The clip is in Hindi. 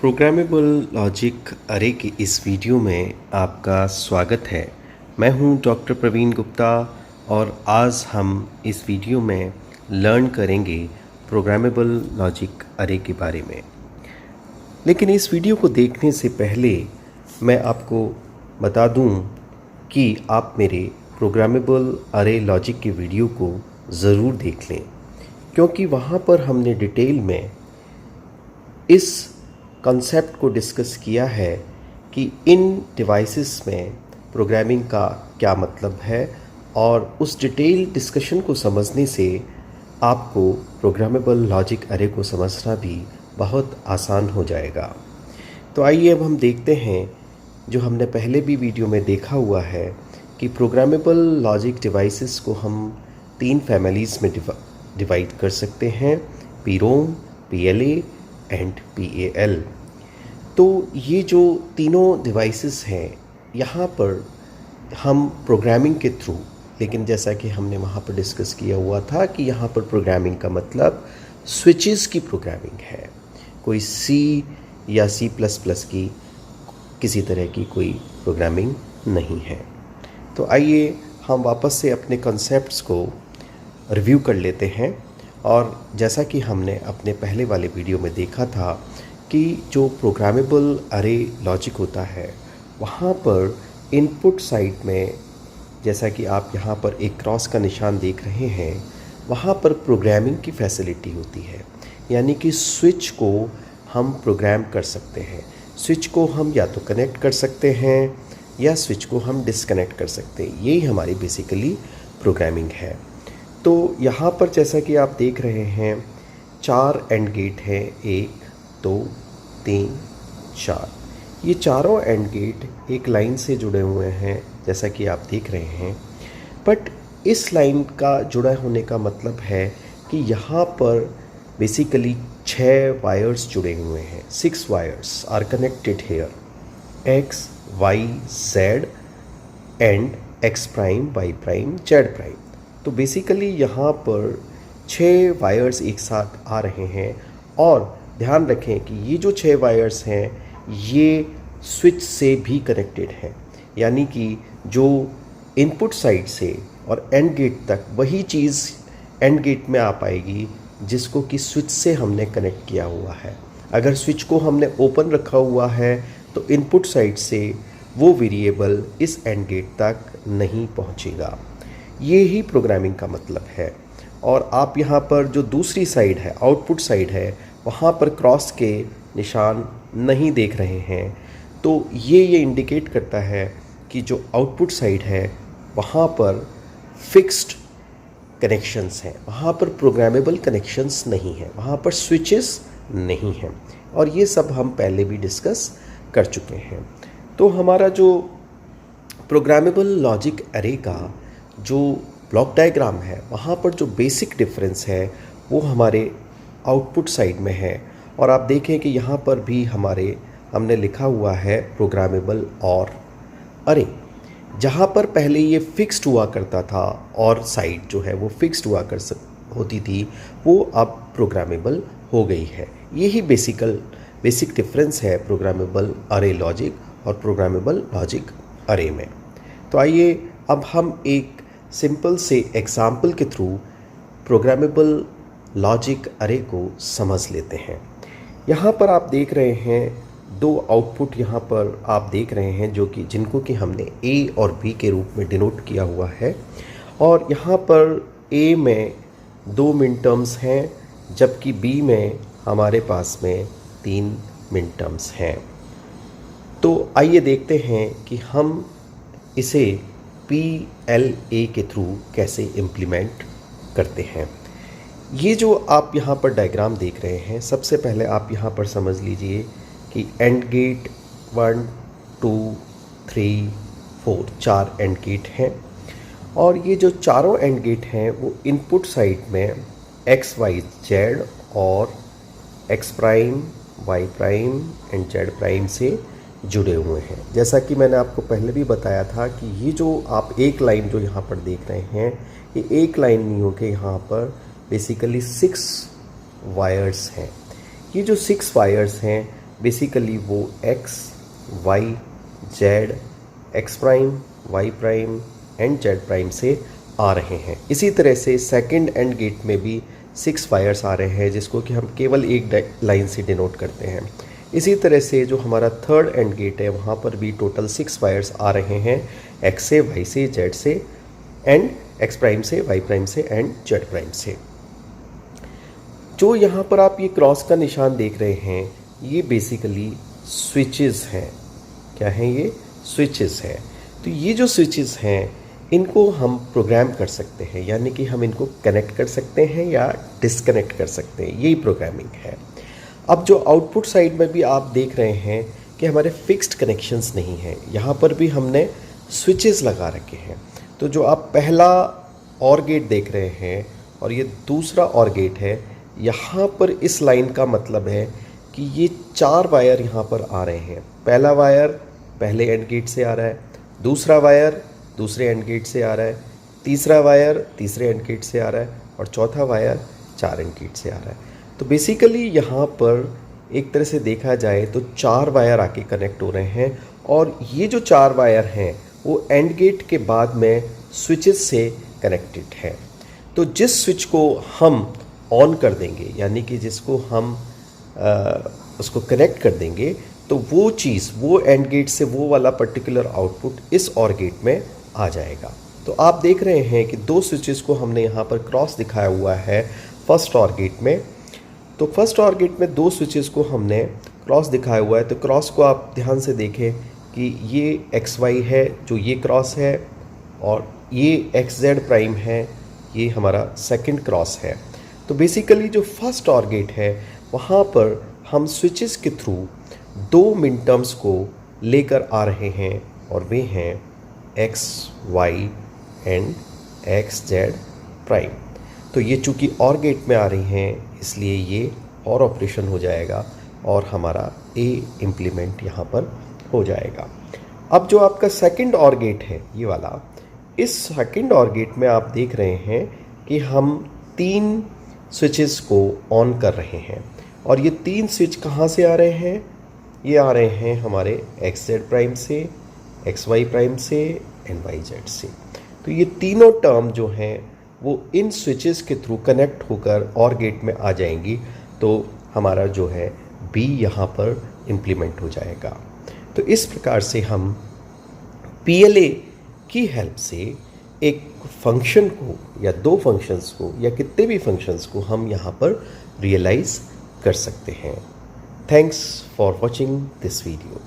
प्रोग्रामेबल लॉजिक अरे के इस वीडियो में आपका स्वागत है। मैं हूं डॉक्टर प्रवीण गुप्ता और आज हम इस वीडियो में लर्न करेंगे प्रोग्रामेबल लॉजिक अरे के बारे में। लेकिन इस वीडियो को देखने से पहले मैं आपको बता दूं कि आप मेरे प्रोग्रामेबल अरे लॉजिक के वीडियो को ज़रूर देख लें, क्योंकि वहां पर हमने डिटेल में इस कॉन्सेप्ट को डिस्कस किया है कि इन डिवाइसेस में प्रोग्रामिंग का क्या मतलब है, और उस डिटेल डिस्कशन को समझने से आपको प्रोग्रामेबल लॉजिक अरे को समझना भी बहुत आसान हो जाएगा। तो आइए अब हम देखते हैं जो हमने पहले भी वीडियो में देखा हुआ है कि प्रोग्रामेबल लॉजिक डिवाइसेस को हम 3 फैमिलीज़ में डिवाइड कर सकते हैं: PROM, PLA एंड PAL। तो ये जो तीनों डिवाइसेस हैं, यहाँ पर हम प्रोग्रामिंग के थ्रू, लेकिन जैसा कि हमने वहाँ पर डिस्कस किया हुआ था कि यहाँ पर प्रोग्रामिंग का मतलब स्विचेस की प्रोग्रामिंग है, कोई C या C++ की किसी तरह की कोई प्रोग्रामिंग नहीं है। तो आइए हम वापस से अपने कॉन्सेप्ट्स को रिव्यू कर लेते हैं। और जैसा कि हमने अपने पहले वाले वीडियो में देखा था कि जो प्रोग्रामेबल अरे लॉजिक होता है, वहाँ पर इनपुट साइड में, जैसा कि आप यहाँ पर एक क्रॉस का निशान देख रहे हैं, वहाँ पर प्रोग्रामिंग की फैसिलिटी होती है। यानी कि स्विच को हम प्रोग्राम कर सकते हैं। स्विच को हम या तो कनेक्ट कर सकते हैं या स्विच को हम डिसकनेक्ट कर सकते हैं। यही हमारी बेसिकली प्रोग्रामिंग है। तो यहाँ पर जैसा कि आप देख रहे हैं 4 एंड गेट हैं, 1 2 3 4। ये चारों एंड गेट एक लाइन से जुड़े हुए हैं, जैसा कि आप देख रहे हैं। बट इस लाइन का जुड़ा होने का मतलब है कि यहाँ पर बेसिकली 6 वायर्स जुड़े हुए हैं। 6 wires are connected here, X, Y, Z and X prime, Y prime, Z prime. तो बेसिकली यहाँ पर 6 वायर्स एक साथ आ रहे हैं। और ध्यान रखें कि ये जो 6 वायर्स हैं ये स्विच से भी कनेक्टेड हैं। यानी कि जो इनपुट साइड से और एंड गेट तक वही चीज़ एंड गेट में आ पाएगी जिसको कि स्विच से हमने कनेक्ट किया हुआ है। अगर स्विच को हमने ओपन रखा हुआ है तो इनपुट साइड से वो वेरिएबल इस एंड गेट तक नहीं पहुँचेगा। ये ही प्रोग्रामिंग का मतलब है। और आप यहाँ पर जो दूसरी साइड है, आउटपुट साइड है, वहाँ पर क्रॉस के निशान नहीं देख रहे हैं। तो ये इंडिकेट करता है कि जो आउटपुट साइड है वहाँ पर फिक्स्ड कनेक्शंस हैं, वहाँ पर प्रोग्रामेबल कनेक्शंस नहीं हैं, वहाँ पर स्विचेस नहीं हैं। और ये सब हम पहले भी डिस्कस कर चुके हैं। तो हमारा जो प्रोग्रामेबल लॉजिक अरे का जो ब्लॉक डायग्राम है, वहाँ पर जो बेसिक डिफरेंस है वो हमारे आउटपुट साइड में है। और आप देखें कि यहाँ पर भी हमने लिखा हुआ है प्रोग्रामेबल और अरे। जहाँ पर पहले ये फिक्स्ड हुआ करता था और साइड जो है वो फिक्स्ड होती थी, वो अब प्रोग्रामेबल हो गई है। यही बेसिक डिफरेंस है प्रोग्रामेबल अरे लॉजिक और प्रोग्रामेबल लॉजिक अरे में। तो आइए अब हम एक सिंपल से एग्जाम्पल के थ्रू प्रोग्रामेबल लॉजिक अरे को समझ लेते हैं। यहाँ पर आप देख रहे हैं 2 आउटपुट यहाँ पर आप देख रहे हैं जिनको कि हमने A और B के रूप में डिनोट किया हुआ है। और यहाँ पर A में 2 मिन टर्म्स हैं, जबकि B में हमारे पास में 3 मिन टर्म्स हैं। तो आइए देखते हैं कि हम इसे PLA के थ्रू कैसे इम्प्लीमेंट करते हैं। ये जो आप यहाँ पर डायग्राम देख रहे हैं, सबसे पहले आप यहाँ पर समझ लीजिए कि एंड गेट 1 2 3 4 4 एंड गेट हैं। और ये जो चारों एंड गेट हैं वो इनपुट साइड में X, Y, Z और X prime, Y prime and Z prime से जुड़े हुए हैं। जैसा कि मैंने आपको पहले भी बताया था कि ये जो आप एक लाइन जो यहाँ पर देख रहे हैं, ये एक लाइन नहीं होके यहाँ पर बेसिकली 6 वायर्स हैं। ये जो 6 वायर्स हैं बेसिकली वो x, y, z, x prime, y prime and z prime से आ रहे हैं। इसी तरह से सेकंड एंड गेट में भी 6 वायर्स आ रहे हैं, जिसको कि हम केवल एक लाइन से डिनोट करते हैं। इसी तरह से जो हमारा थर्ड एंड गेट है वहाँ पर भी टोटल 6 वायर्स आ रहे हैं, x से, y से, z से एंड x प्राइम से, y प्राइम से एंड z प्राइम से। जो यहाँ पर आप ये क्रॉस का निशान देख रहे हैं, ये बेसिकली स्विचेस हैं। क्या हैं ये? स्विचेस हैं। तो ये जो स्विचेस हैं इनको हम प्रोग्राम कर सकते हैं, यानी कि हम इनको कनेक्ट कर सकते हैं या डिसकनेक्ट कर सकते हैं, यही प्रोग्रामिंग है। अब जो आउटपुट साइड में भी आप देख रहे हैं कि हमारे फिक्स्ड कनेक्शंस नहीं हैं, यहाँ पर भी हमने स्विचेस लगा रखे हैं। तो जो आप पहला और गेट देख रहे हैं और ये दूसरा और गेट है, यहाँ पर इस लाइन का मतलब है कि ये 4 वायर यहाँ पर आ रहे हैं। पहला वायर पहले एंड गेट से आ रहा है, दूसरा वायर दूसरे एंड गेट से आ रहा है, तीसरा वायर तीसरे एंड गेट से आ रहा है और चौथा वायर 4 एंड गेट से आ रहा है। तो बेसिकली यहाँ पर एक तरह से देखा जाए तो 4 वायर आके कनेक्ट हो रहे हैं और ये जो 4 वायर हैं वो एंड गेट के बाद में स्विचेस से कनेक्टेड है। तो जिस स्विच को हम ऑन कर देंगे, यानी कि जिसको हम उसको कनेक्ट कर देंगे, तो वो चीज़, वो एंड गेट से वो वाला पर्टिकुलर आउटपुट इस और गेट में आ जाएगा। तो आप देख रहे हैं कि 2 स्विचेस को हमने यहाँ पर क्रॉस दिखाया हुआ है फर्स्ट और गेट में। तो फर्स्ट और गेट में 2 स्विचेस को हमने क्रॉस दिखाया हुआ है। तो क्रॉस को आप ध्यान से देखें कि ये XY है जो ये क्रॉस है, और ये XZ प्राइम है, ये हमारा सेकंड क्रॉस है। तो बेसिकली जो फर्स्ट और गेट है वहाँ पर हम स्विचेस के थ्रू 2 मिन टर्म्स को लेकर आ रहे हैं और वे हैं x, y and xz prime. तो ये चूँकि और गेट में आ रही हैं इसलिए ये और ऑपरेशन हो जाएगा और हमारा a इम्प्लीमेंट यहाँ पर हो जाएगा। अब जो आपका सेकंड और गेट है ये वाला, इस सेकंड और गेट में आप देख रहे हैं कि हम 3 स्विचेस को ऑन कर रहे हैं और ये 3 स्विच कहाँ से आ रहे हैं? ये आ रहे हैं हमारे xz प्राइम से, xy प्राइम से एंड yz से। तो ये तीनों टर्म जो हैं वो इन स्विचेस के थ्रू कनेक्ट होकर और गेट में आ जाएंगी। तो हमारा जो है B यहाँ पर इम्प्लीमेंट हो जाएगा। तो इस प्रकार से हम PLA की हेल्प से एक फंक्शन को या 2 फंक्शंस को या कितने भी फंक्शंस को हम यहाँ पर रियलाइज़ कर सकते हैं। Thanks for watching this video.